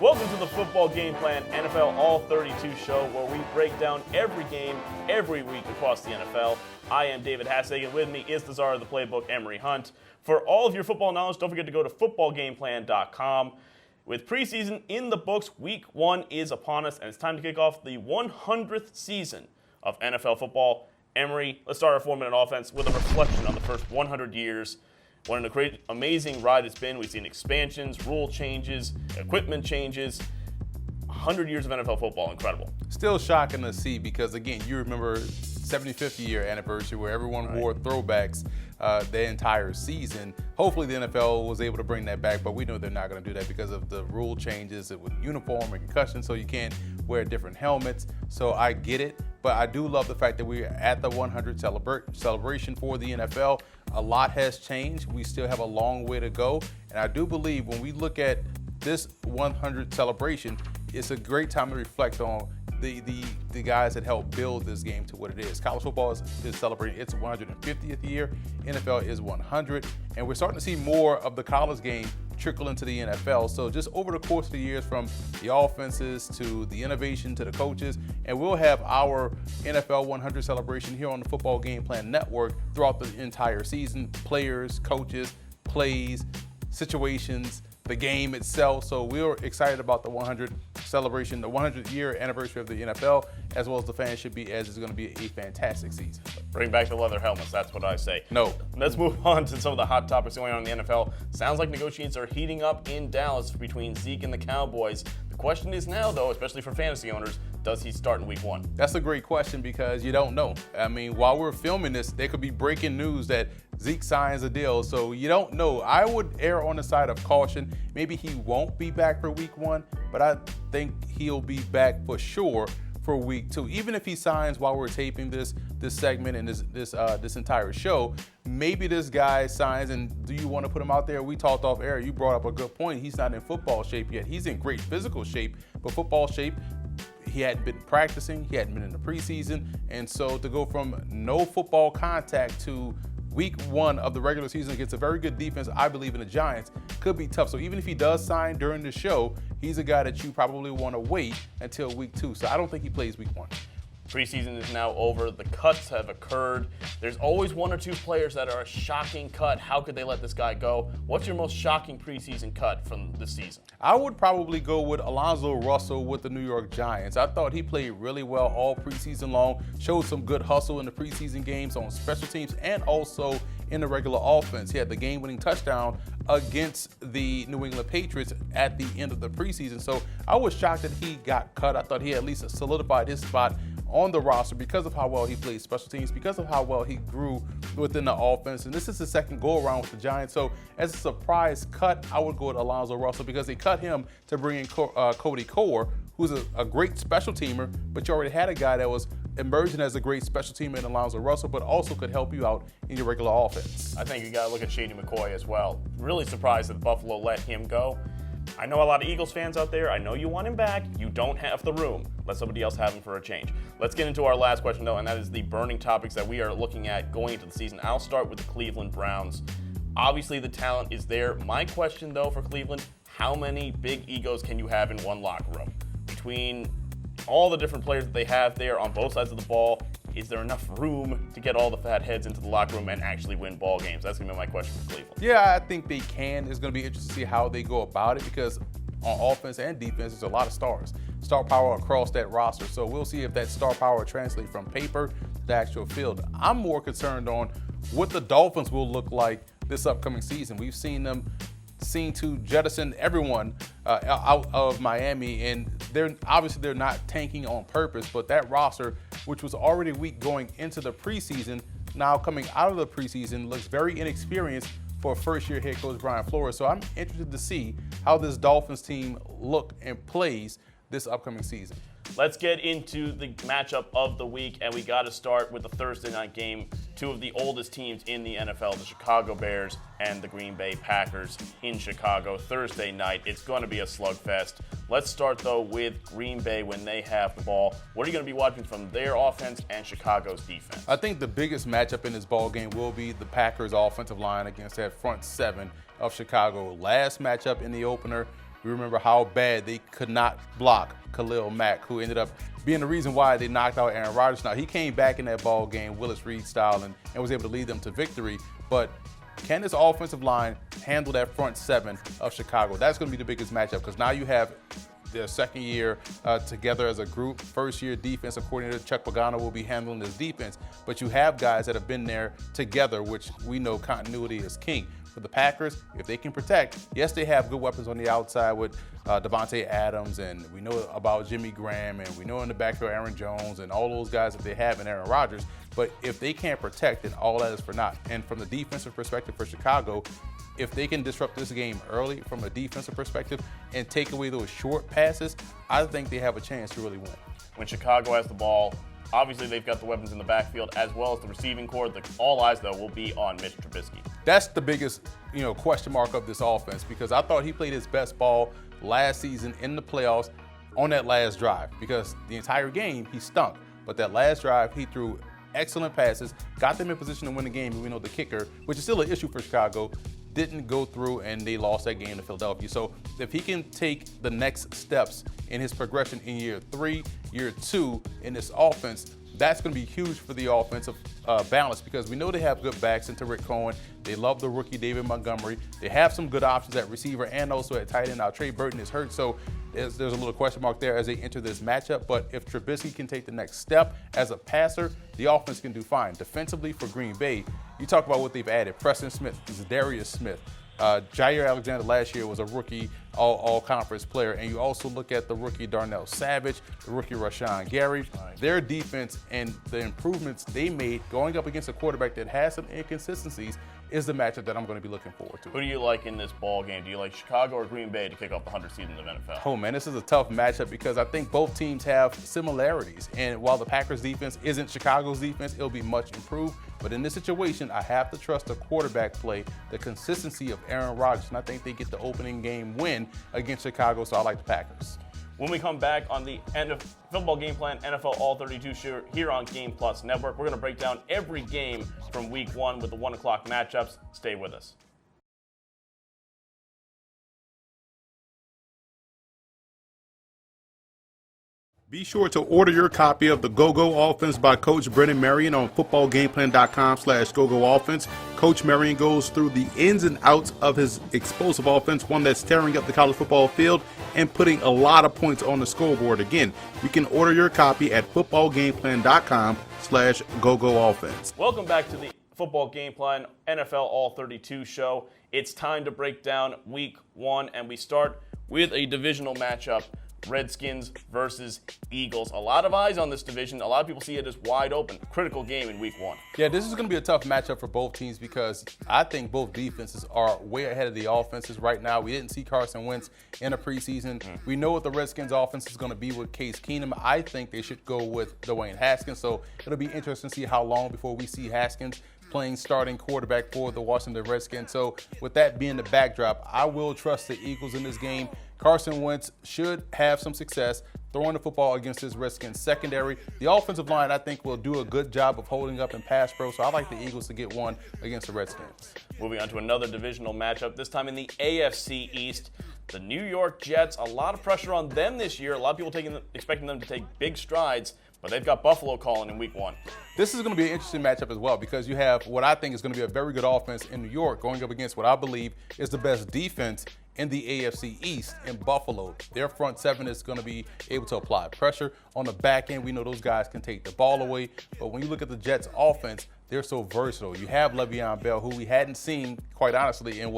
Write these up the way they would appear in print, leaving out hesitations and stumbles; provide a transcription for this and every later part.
Welcome to the Football Game Plan NFL All-32 show, where we break down every game every week across the NFL. I am David Hassig, and with me is the czar of the playbook, Emery Hunt. For all of your football knowledge, don't forget to go to footballgameplan.com. With preseason in the books, week 1 is upon us, and it's time to kick off the 100th season of NFL football. Emery, let's start our 4-minute offense with a reflection on the first 100 years. What a great, amazing ride it's been. We've seen expansions, rule changes, equipment changes. 100 years of NFL football, incredible. Still shocking to see because, again, you remember 75th year anniversary where everyone wore throwbacks the entire season. Hopefully the NFL was able to bring that back, but we know they're not going to do that because of the rule changes with uniform and concussion, so you can't wear different helmets. So I get it, but I do love the fact that we're at the 100 celebration for the NFL. A lot has changed. We still have a long way to go, and I do believe when we look at this 100 celebration, it's a great time to reflect on the guys that helped build this game to what it is. College football is celebrating its 150th year. NFL is 100, and we're starting to see more of the college game trickle into the NFL. So just over the course of the years, from the offenses to the innovation to the coaches, and we'll have our NFL 100 celebration here on the Football Game Plan Network throughout the entire season. Players, coaches, plays, situations, the game itself. So we're excited about the 100 celebration, the 100-year anniversary of the NFL, as well as the fans should be, as it's going to be a fantastic season. Bring back the leather helmets, that's what I say. No. Let's move on to some of the hot topics going on in the NFL. Sounds like negotiations are heating up in Dallas between Zeke and the Cowboys. The question is now, though, especially for fantasy owners, does he start in week 1? That's a great question because you don't know. I mean, while we're filming this, there could be breaking news that Zeke signs a deal, so you don't know. I would err on the side of caution. Maybe he won't be back for week 1, but I think he'll be back for sure for week 2. Even if he signs while we're taping this segment and this entire show, maybe this guy signs, and do you want to put him out there? We talked off air. You brought up a good point. He's not in football shape yet. He's in great physical shape, but football shape, he hadn't been practicing. He hadn't been in the preseason. And so to go from no football contact to week 1 of the regular season against a very good defense, I believe, in the Giants, could be tough. So even if he does sign during the show, he's a guy that you probably want to wait until week 2. So I don't think he plays week 1. Preseason is now over. The cuts have occurred. There's always 1 or 2 players that are a shocking cut. How could they let this guy go? What's your most shocking preseason cut from this season? I would probably go with Alonzo Russell with the New York Giants. I thought he played really well all preseason long, showed some good hustle in the preseason games on special teams and also in the regular offense. He had the game-winning touchdown against the New England Patriots at the end of the preseason. So I was shocked that he got cut. I thought he at least solidified his spot on the roster because of how well he played special teams, because of how well he grew within the offense. And this is the second go-around with the Giants. So as a surprise cut, I would go with Alonzo Russell because they cut him to bring in Cody Core, who's a great special teamer, but you already had a guy that was emerging as a great special teamer in Alonzo Russell, but also could help you out in your regular offense. I think you got to look at Shady McCoy as well. Really surprised that Buffalo let him go. I know a lot of Eagles fans out there. I know you want him back. You don't have the room. Let somebody else have him for a change. Let's get into our last question, though, and that is the burning topics that we are looking at going into the season. I'll start with the Cleveland Browns. Obviously, the talent is there. My question, though, for Cleveland, how many big egos can you have in one locker room? Between all the different players that they have there on both sides of the ball, is there enough room to get all the fat heads into the locker room and actually win ball games? That's going to be my question for Cleveland. Yeah, I think they can. It's going to be interesting to see how they go about it because on offense and defense, there's a lot of stars. Star power across that roster. So we'll see if that star power translates from paper to the actual field. I'm more concerned on what the Dolphins will look like this upcoming season. We've seen them to jettison everyone out of Miami, and they're not tanking on purpose, but that roster, which was already weak going into the preseason, now coming out of the preseason, looks very inexperienced for first-year head coach Brian Flores. So I'm interested to see how this Dolphins team look and plays this upcoming season. Let's get into the matchup of the week, and we got to start with the Thursday night game. 2 of the oldest teams in the NFL, the Chicago Bears and the Green Bay Packers in Chicago. Thursday night, it's going to be a slugfest. Let's start, though, with Green Bay when they have the ball. What are you going to be watching from their offense and Chicago's defense? I think the biggest matchup in this ball game will be the Packers' offensive line against that front 7 of Chicago. Last matchup in the opener, We remember how bad they could not block Khalil Mack, who ended up being the reason why they knocked out Aaron Rodgers. Now, he came back in that ball game, Willis Reed style, and was able to lead them to victory. But can this offensive line handle that front seven of Chicago? That's going to be the biggest matchup, because now you have their second year together as a group. First year defensive coordinator Chuck Pagano will be handling this defense, but you have guys that have been there together, which we know continuity is king. For the Packers, if they can protect, yes, they have good weapons on the outside with Devontae Adams, and we know about Jimmy Graham, and we know in the backfield Aaron Jones and all those guys that they have in Aaron Rodgers. But if they can't protect, then all that is for naught. And from the defensive perspective for Chicago, if they can disrupt this game early from a defensive perspective and take away those short passes, I think they have a chance to really win. When Chicago has the ball, obviously they've got the weapons in the backfield as well as the receiving core. All eyes, though, will be on Mitch Trubisky. That's the biggest, question mark of this offense, because I thought he played his best ball last season in the playoffs on that last drive, because the entire game he stunk. But that last drive, he threw excellent passes, got them in position to win the game, and we know the kicker, which is still an issue for Chicago, didn't go through, and they lost that game to Philadelphia. So if he can take the next steps in his progression in year 3, year 2 in this offense, that's going to be huge for the offensive balance, because we know they have good backs into Rick Cohen. They love the rookie David Montgomery. They have some good options at receiver and also at tight end. Now, Trey Burton is hurt, so there's a little question mark there as they enter this matchup. But if Trubisky can take the next step as a passer, the offense can do fine. Defensively for Green Bay, you talk about what they've added. Preston Smith, Darius Smith. Jair Alexander last year was a rookie all-conference player, and you also look at the rookie Darnell Savage, the rookie Rashawn Gary. Right. Their defense and the improvements they made going up against a quarterback that has some inconsistencies is the matchup that I'm going to be looking forward to. Who do you like in this ball game? Do you like Chicago or Green Bay to kick off the 100th season of the NFL? Oh, man, this is a tough matchup because I think both teams have similarities. And while the Packers' defense isn't Chicago's defense, it'll be much improved. But in this situation, I have to trust the quarterback play, the consistency of Aaron Rodgers, and I think they get the opening game win against Chicago, so I like the Packers. When we come back on the end of Football Game Plan NFL All-32 show here on Game Plus Network, we're going to break down every game from Week 1 with the 1 o'clock matchups. Stay with us. Be sure to order your copy of the Go-Go Offense by Coach Brennan Marion on footballgameplan.com/GoGoOffense. Coach Marion goes through the ins and outs of his explosive offense, one that's tearing up the college football field and putting a lot of points on the scoreboard. Again, you can order your copy at footballgameplan.com/GoGoOffense. Welcome back to the Football Game Plan NFL All-32 show. It's time to break down Week 1, and we start with a divisional matchup. Redskins versus Eagles. A lot of eyes on this division. A lot of people see it as wide open. Critical game in Week 1. Yeah, this is going to be a tough matchup for both teams because I think both defenses are way ahead of the offenses right now. We didn't see Carson Wentz in a preseason. We know what the Redskins offense is going to be with Case Keenum. I think they should go with Dwayne Haskins. So it'll be interesting to see how long before we see Haskins playing starting quarterback for the Washington Redskins. So with that being the backdrop, I will trust the Eagles in this game. Carson Wentz should have some success throwing the football against his Redskins secondary. The offensive line, I think, will do a good job of holding up in pass pro, so I like the Eagles to get one against the Redskins. Moving on to another divisional matchup, this time in the AFC East. The New York Jets, a lot of pressure on them this year. A lot of people expecting them to take big strides, but they've got Buffalo calling in Week 1. This is going to be an interesting matchup as well because you have what I think is going to be a very good offense in New York going up against what I believe is the best defense in the AFC East in Buffalo. Their front seven is going to be able to apply pressure. On the back end, we know those guys can take the ball away. But when you look at the Jets' offense, they're so versatile. You have Le'Veon Bell, who we hadn't seen, quite honestly, in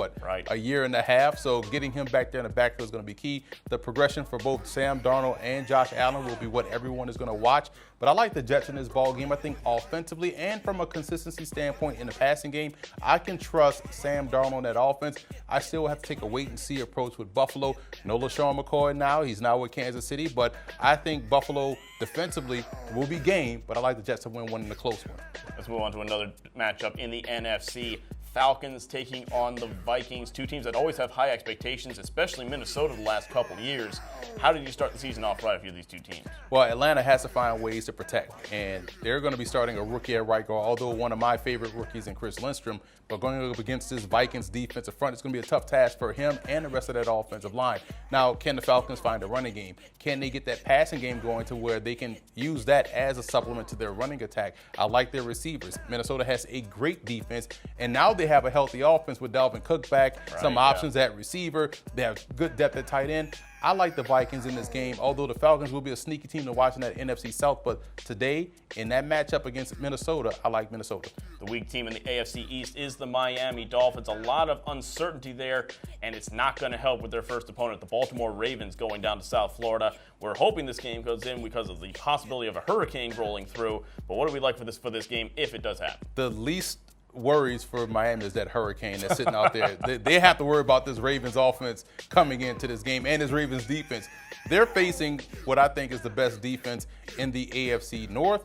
a year and a half. So getting him back there in the backfield is going to be key. The progression for both Sam Darnold and Josh Allen will be what everyone is going to watch. But I like the Jets in this ball game. I think offensively and from a consistency standpoint in the passing game, I can trust Sam Darnold in that offense. I still have to take a wait-and-see approach with Buffalo. No LaShawn McCoy now. He's now with Kansas City. But I think Buffalo defensively will be game, but I like the Jets to win one in a close one. Let's move on to another matchup in the NFC. Falcons taking on the Vikings, two teams that always have high expectations, especially Minnesota the last couple of years. How did you start the season off right if you're these two teams? Well, Atlanta has to find ways to protect, and they're going to be starting a rookie at right guard, although one of my favorite rookies in Chris Lindstrom. But going up against this Vikings defensive front, it's going to be a tough task for him and the rest of that offensive line. Now, can the Falcons find a running game? Can they get that passing game going to where they can use that as a supplement to their running attack? I like their receivers. Minnesota has a great defense, and now they have a healthy offense with Dalvin Cook back, some options at receiver. They have good depth at tight end. I like the Vikings in this game, although the Falcons will be a sneaky team to watch in that NFC South. But today, in that matchup against Minnesota, I like Minnesota. The weak team in the AFC East is the Miami Dolphins. A lot of uncertainty there, and it's not going to help with their first opponent, the Baltimore Ravens, going down to South Florida. We're hoping this game goes in because of the possibility of a hurricane rolling through. But what do we like for this game if it does happen? The least worries for Miami is that hurricane that's sitting out there. They have to worry about this Ravens offense coming into this game and this Ravens defense. They're facing what I think is the best defense in the AFC North.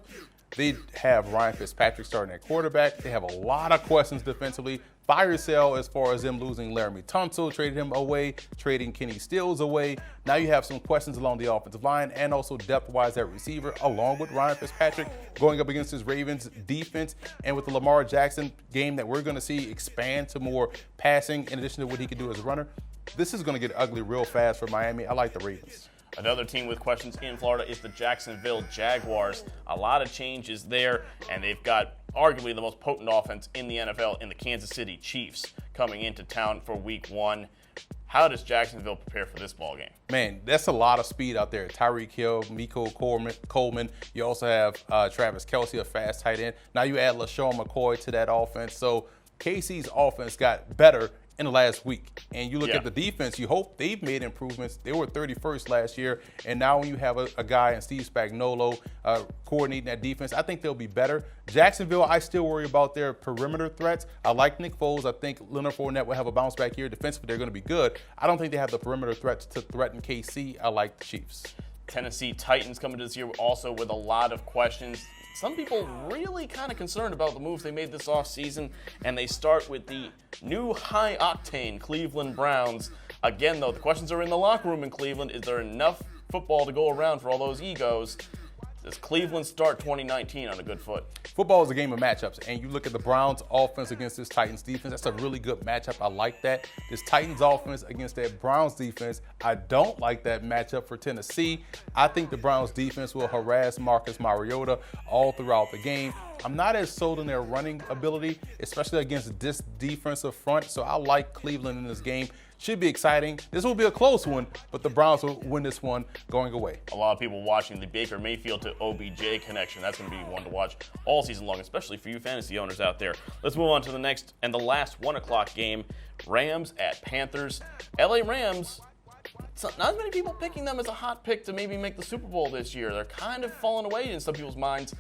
They have Ryan Fitzpatrick starting at quarterback. They have a lot of questions defensively. Fire sale as far as them losing Laramie Tunsil, trading him away, trading Kenny Stills away. Now you have some questions along the offensive line and also depth-wise at receiver, along with Ryan Fitzpatrick going up against his Ravens defense, and with the Lamar Jackson game that we're going to see expand to more passing in addition to what he can do as a runner. This is going to get ugly real fast for Miami. I like the Ravens. Another team with questions in Florida is the Jacksonville Jaguars. A lot of changes there, and they've got arguably the most potent offense in the NFL in the Kansas City Chiefs coming into town for Week 1. How does Jacksonville prepare for this ballgame? Man, that's a lot of speed out there. Tyreek Hill, Miko Coleman. You also have Travis Kelce, a fast tight end. Now you add LaShawn McCoy to that offense. So KC's offense got better in the last week. And you look at the defense, you hope they've made improvements. They were 31st last year, and now when you have a guy in Steve Spagnuolo coordinating that defense, I think they'll be better. Jacksonville, I still worry about their perimeter threats. I like Nick Foles. I think Leonard Fournette will have a bounce back year. Defensively, they're going to be good. I don't think they have the perimeter threats to threaten KC. I like the Chiefs. Tennessee Titans coming to this year also with a lot of questions. Some people really kind of concerned about the moves they made this offseason, and they start with the new high-octane Cleveland Browns. Again, though, the questions are in the locker room in Cleveland. Is there enough football to go around for all those egos? Does Cleveland start 2019 on a good foot? Football is a game of matchups, and you look at the Browns' offense against this Titans defense. That's a really good matchup. I like that. This Titans offense against that Browns defense, I don't like that matchup for Tennessee. I think the Browns defense will harass Marcus Mariota all throughout the game. I'm not as sold on their running ability, especially against this defensive front, so I like Cleveland in this game. Should be exciting. This will be a close one, but the Browns will win this one going away. A lot of people watching the Baker Mayfield to OBJ connection. That's going to be one to watch all season long, especially for you fantasy owners out there. Let's move on to the next and the last 1 o'clock game. Rams at Panthers. LA Rams, not as many people picking them as a hot pick to maybe make the Super Bowl this year. They're kind of falling away in some people's minds.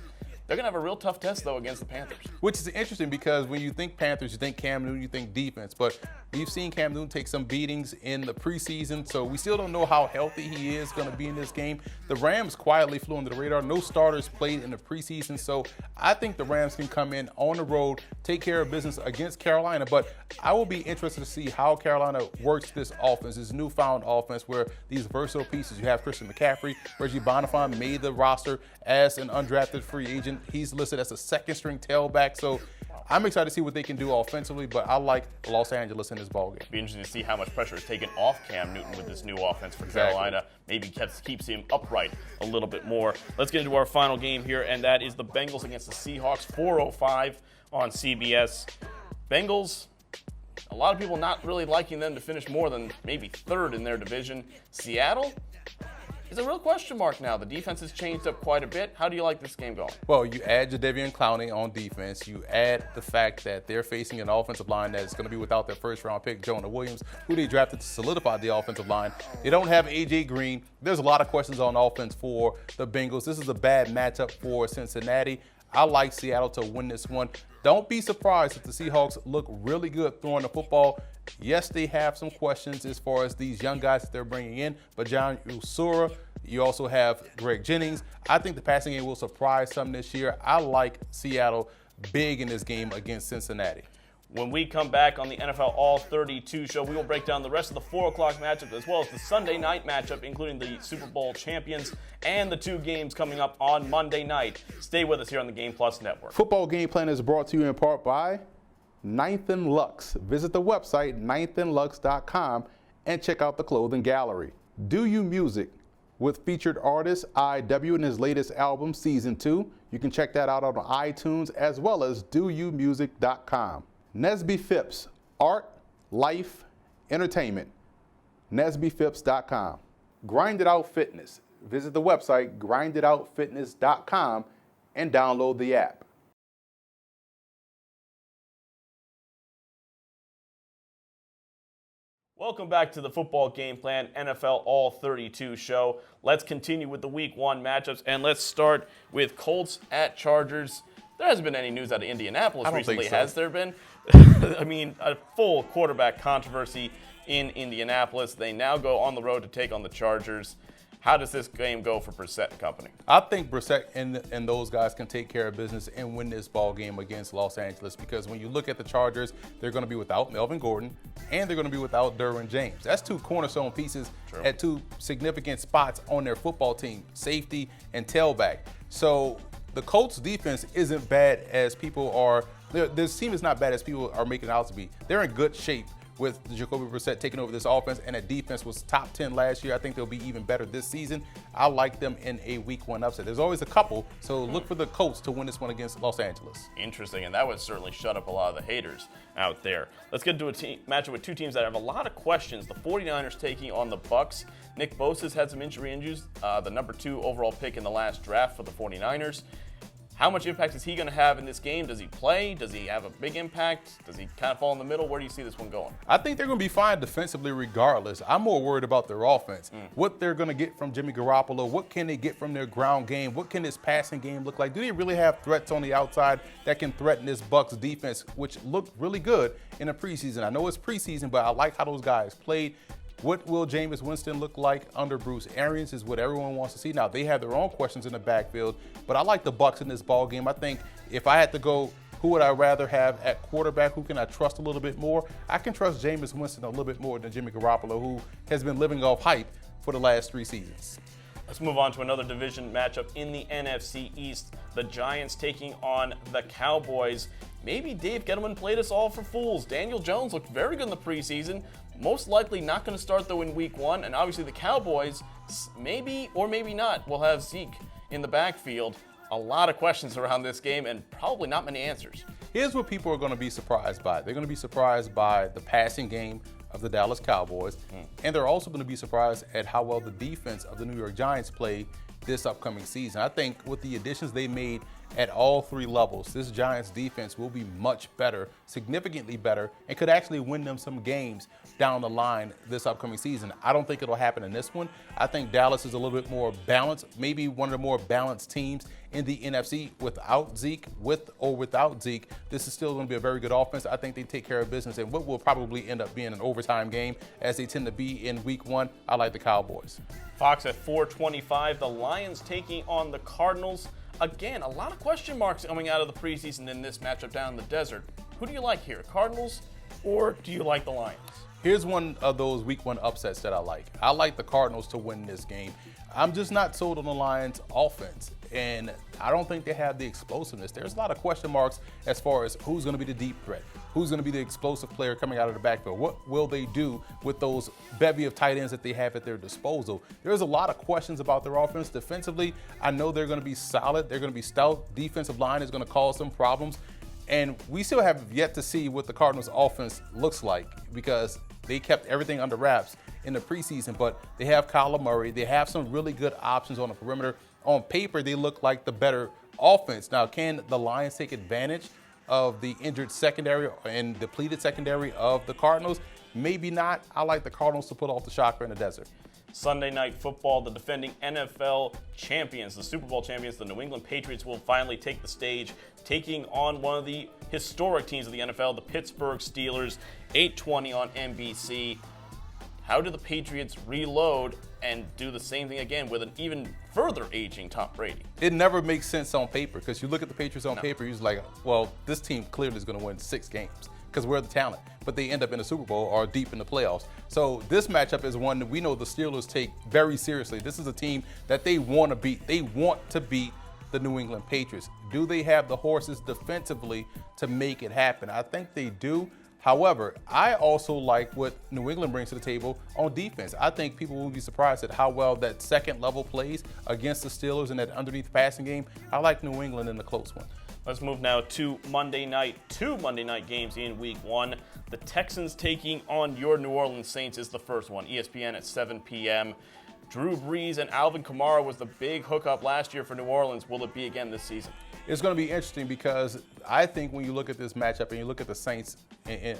They're going to have a real tough test, though, against the Panthers. Which is interesting because when you think Panthers, you think Cam Newton, you think defense. But we've seen Cam Newton take some beatings in the preseason, so we still don't know how healthy he is going to be in this game. The Rams quietly flew under the radar. No starters played in the preseason, so I think the Rams can come in on the road, take care of business against Carolina. But I will be interested to see how Carolina works this offense, this newfound offense where these versatile pieces, you have Christian McCaffrey, Reggie Bonifant made the roster as an undrafted free agent. He's listed as a second-string tailback, so I'm excited to see what they can do offensively, but I like Los Angeles in this ballgame. Be interesting to see how much pressure is taken off Cam Newton with this new offense for Carolina. Maybe keeps him upright a little bit more. Let's get into our final game here, and that is the Bengals against the Seahawks, 4:05 on CBS. Bengals, a lot of people not really liking them to finish more than maybe third in their division. Seattle is a real question mark now. The defense has changed up quite a bit. How do you like this game going? Well, you add Jadeveon Clowney on defense. You add the fact that they're facing an offensive line that's going to be without their first-round pick, Jonah Williams, who they drafted to solidify the offensive line. They don't have A.J. Green. There's a lot of questions on offense for the Bengals. This is a bad matchup for Cincinnati. I like Seattle to win this one. Don't be surprised if the Seahawks look really good throwing the football. Yes, they have some questions as far as these young guys that they're bringing in, but John Usura, you also have Greg Jennings. I think the passing game will surprise some this year. I like Seattle big in this game against Cincinnati. When we come back on the NFL All-32 show, we will break down the rest of the 4 o'clock matchup as well as the Sunday night matchup, including the Super Bowl champions and the 2 games coming up on Monday night. Stay with us here on the Game Plus Network. Football Game Plan is brought to you in part by Ninth and Lux. Visit the website, ninethandlux.com, and check out the clothing gallery. Do You Music with featured artist IW and his latest album, Season 2. You can check that out on iTunes as well as doyoumusic.com. Nesby Phipps, art, life, entertainment. NesbyPhipps.com. Grind It Out Fitness. Visit the website, grinditoutfitness.com, and download the app. Welcome back to the Football Game Plan NFL All-32 show. Let's continue with the Week 1 matchups, and let's start with Colts at Chargers. There hasn't been any news out of Indianapolis recently, has there been? I mean, a full quarterback controversy in Indianapolis. They now go on the road to take on the Chargers. How does this game go for Brissett and company? I think Brissett and those guys can take care of business and win this ball game against Los Angeles, because when you look at the Chargers, they're going to be without Melvin Gordon and they're going to be without Derwin James. That's 2 cornerstone pieces at 2 significant spots on their football team, safety and tailback. So the Colts defense isn't bad as people are. This team is not bad as people are making it out to be. They're in good shape with Jacoby Brissett taking over this offense, and that defense was top 10 last year. I think they'll be even better this season. I like them in a Week 1 upset. There's always a couple, so look for the Colts to win this one against Los Angeles. Interesting, and that would certainly shut up a lot of the haters out there. Let's get into a matchup with 2 teams that have a lot of questions. The 49ers taking on the Bucs. Nick Bosa's had some injuries, the number 2 overall pick in the last draft for the 49ers. How much impact is he going to have in this game? Does he play? Does he have a big impact? Does he kind of fall in the middle? Where do you see this one going? I think they're going to be fine defensively regardless. I'm more worried about their offense. What they're going to get from Jimmy Garoppolo. What can they get from their ground game? What can this passing game look like? Do they really have threats on the outside that can threaten this Bucs defense, which looked really good in the preseason? I know it's preseason, but I like how those guys played. What will Jameis Winston look like under Bruce Arians is what everyone wants to see. Now, they have their own questions in the backfield, but I like the Bucs in this ball game. I think if I had to go, who would I rather have at quarterback? Who can I trust a little bit more? I can trust Jameis Winston a little bit more than Jimmy Garoppolo, who has been living off hype for the last 3 seasons. Let's move on to another division matchup in the NFC East. The Giants taking on the Cowboys. Maybe Dave Gettleman played us all for fools. Daniel Jones looked very good in the preseason. Most likely not going to start, though, in Week 1. And obviously the Cowboys, maybe or maybe not, will have Zeke in the backfield. A lot of questions around this game and probably not many answers. Here's what people are going to be surprised by. They're going to be surprised by the passing game of the Dallas Cowboys. And they're also going to be surprised at how well the defense of the New York Giants played this upcoming season. I think with the additions they made at all 3 levels, this Giants defense will be much better, significantly better, and could actually win them some games down the line this upcoming season. I don't think it'll happen in this one. I think Dallas is a little bit more balanced, maybe one of the more balanced teams in the NFC without Zeke. With or without Zeke, this is still going to be a very good offense. I think they take care of business in what will probably end up being an overtime game, as they tend to be in Week 1. I like the Cowboys. Fox at 4:25. The Lions taking on the Cardinals. Again, a lot of question marks coming out of the preseason in this matchup down in the desert. Who do you like here, Cardinals, or do you like the Lions? Here's one of those Week 1 upsets that I like. I like the Cardinals to win this game. I'm just not sold on the Lions' offense, and I don't think they have the explosiveness. There's a lot of question marks as far as who's going to be the deep threat, who's going to be the explosive player coming out of the backfield. What will they do with those bevy of tight ends that they have at their disposal? There's a lot of questions about their offense. Defensively, I know they're going to be solid. They're going to be stout. Defensive line is going to cause some problems. And we still have yet to see what the Cardinals' offense looks like, because they kept everything under wraps in the preseason, but they have Kyler Murray. They have some really good options on the perimeter. On paper, they look like the better offense. Now, can the Lions take advantage of the injured secondary and depleted secondary of the Cardinals? Maybe not. I like the Cardinals to put off the shocker in the desert. Sunday Night Football, the defending NFL champions, the Super Bowl champions, the New England Patriots will finally take the stage, taking on one of the historic teams of the NFL, the Pittsburgh Steelers, 8:20 on NBC. How do the Patriots reload and do the same thing again with an even further aging Tom Brady? It never makes sense on paper, because you look at the Patriots on paper, you're just like, well, this team clearly is going to win 6 games. because we're the talent. But they end up in the Super Bowl or deep in the playoffs. So this matchup is one that we know the Steelers take very seriously. This is a team that they want to beat. They want to beat the New England Patriots. Do they have the horses defensively to make it happen? I think they do. However, I also like what New England brings to the table on defense. I think people will be surprised at how well that second level plays against the Steelers in that underneath passing game. I like New England in the close one. Let's move now to Monday night. 2 Monday night games in week 1. The Texans taking on your New Orleans Saints is the first one. ESPN at 7 p.m. Drew Brees and Alvin Kamara was the big hookup last year for New Orleans. Will it be again this season? It's going to be interesting because I think when you look at this matchup and you look at the Saints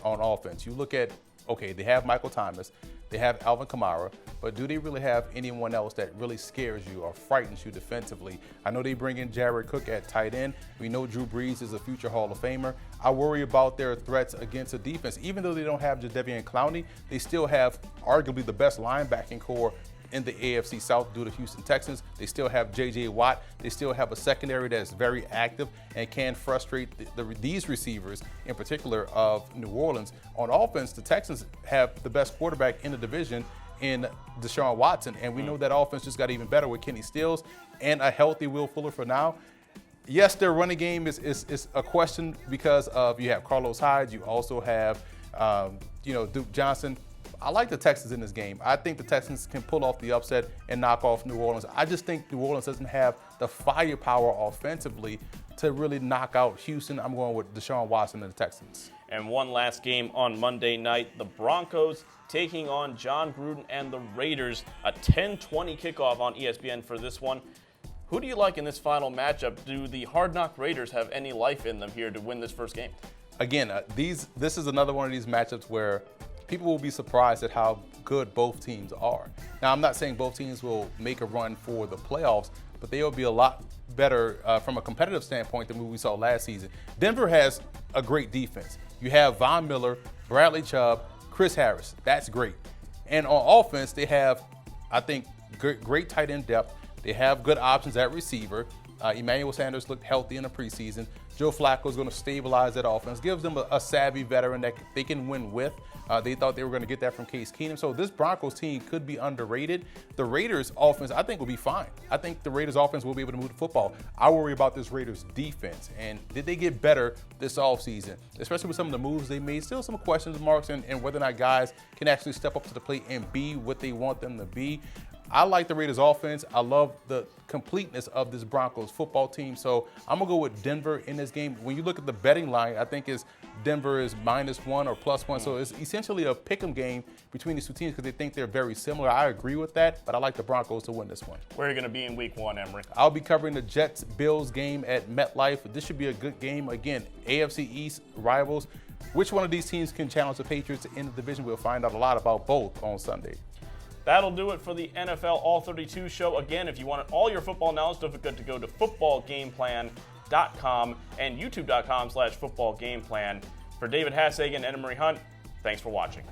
on offense, you look at, okay, they have Michael Thomas, they have Alvin Kamara, but do they really have anyone else that really scares you or frightens you defensively? I know they bring in Jared Cook at tight end. We know Drew Brees is a future Hall of Famer. I worry about their threats against the defense. Even though they don't have Jadeveon Clowney, they still have arguably the best linebacking core in the AFC South due to Houston Texans. They still have J.J. Watt. They still have a secondary that's very active and can frustrate these receivers, in particular of New Orleans. On offense, the Texans have the best quarterback in the division in Deshaun Watson, and we know that offense just got even better with Kenny Stills and a healthy Will Fuller for now. Yes, their running game is a question because of you have Carlos Hyde, you also have Duke Johnson. I like the Texans in this game. I think the Texans can pull off the upset and knock off New Orleans. I just think New Orleans doesn't have the firepower offensively to really knock out Houston. I'm going with Deshaun Watson and the Texans. And one last game on Monday night, the Broncos taking on John Gruden and the Raiders. A 10:20 kickoff on ESPN for this one. Who do you like in this final matchup? Do the Hard Knock Raiders have any life in them here to win this first game? Again, this is another one of these matchups where people will be surprised at how good both teams are. Now, I'm not saying both teams will make a run for the playoffs, but they will be a lot better from a competitive standpoint than what we saw last season. Denver has a great defense. You have Von Miller, Bradley Chubb, Chris Harris. That's great. And on offense, they have, I think, great tight end depth. They have good options at receiver. Emmanuel Sanders looked healthy in the preseason. Joe Flacco is going to stabilize that offense, gives them a savvy veteran that they can win with. They thought they were going to get that from Case Keenum. So this Broncos team could be underrated. The Raiders offense, I think, will be fine. I think the Raiders offense will be able to move the football. I worry about this Raiders defense. And did they get better this offseason, especially with some of the moves they made? Still some questions marks and whether or not guys can actually step up to the plate and be what they want them to be. I like the Raiders offense. I love the completeness of this Broncos football team. So I'm going to go with Denver in this game. When you look at the betting line, I think Denver is -1 or +1. So it's essentially a pick'em game between these two teams because they think they're very similar. I agree with that, but I like the Broncos to win this one. Where are you going to be in week 1, Emery? I'll be covering the Jets-Bills game at MetLife. This should be a good game. Again, AFC East rivals. Which one of these teams can challenge the Patriots in the division? We'll find out a lot about both on Sunday. That'll do it for the NFL All-32 show. Again, if you want all your football knowledge, don't forget to go to footballgameplan.com and youtube.com/footballgameplan. For David Hassagen and Emery Hunt, thanks for watching.